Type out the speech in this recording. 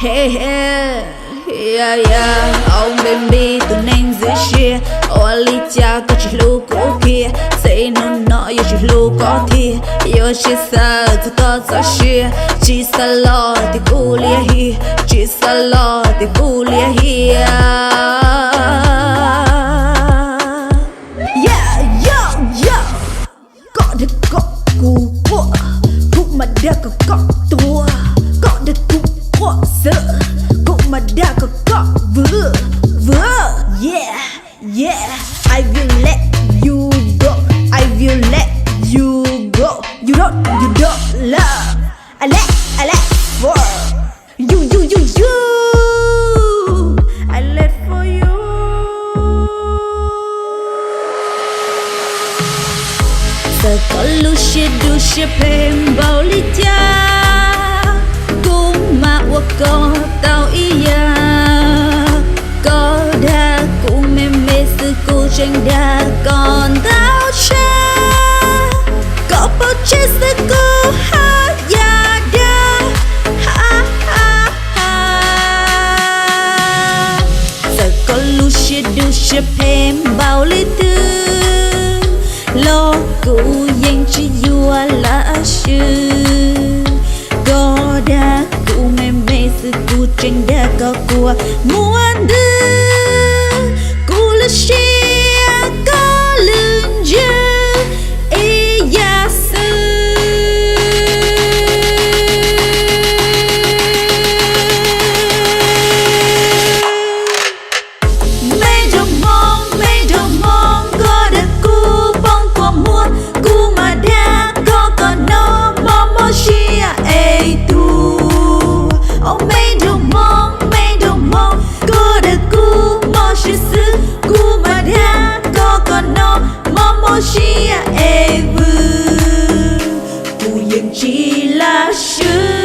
Hey hey, yeah yeah. Oh baby, tụi nên giữ share. Oh Ali cha có chỉ lu cổ kia. Say no no, yêu chỉ lu có thi. Yêu chỉ sa, tụi có sa share. Chỉ sa lo thì cu lia hi. Chỉ sa lo thì cu lia hi. Yeah yo yo. Có được có cu của. Cũng mà đã có tua. Có được cu của sợ. Cũng mà đã có vừa. Yeah yeah. I will let you go. I will let you go. You don't love. I let for you. I let for you. Giờ có lúc chia đu chia phèm bao lý cha. Cũng mà qua con tao ý ya. Có đa cũng mê sư cô tranh đa còn tao cha. Có bao chết sư cô hát ya đa. Giờ có lúc chia đu chia phèm bao lý tư. Lo cụ yên chỉ vua là sư. Có đa cụ mê sư cụ tranh đa có của muốn đưa. Cụ là chia có lưng dư. Ý gia sư. Mê đồng mong có được cụ bông của muôn. Cụ mà đa có còn nó mong chia ê tu. Oh mê đồng mong có được cụ mong chia sư. Cụ mà đa có còn nó mong chia ê vư. Cụ yên chỉ là sư.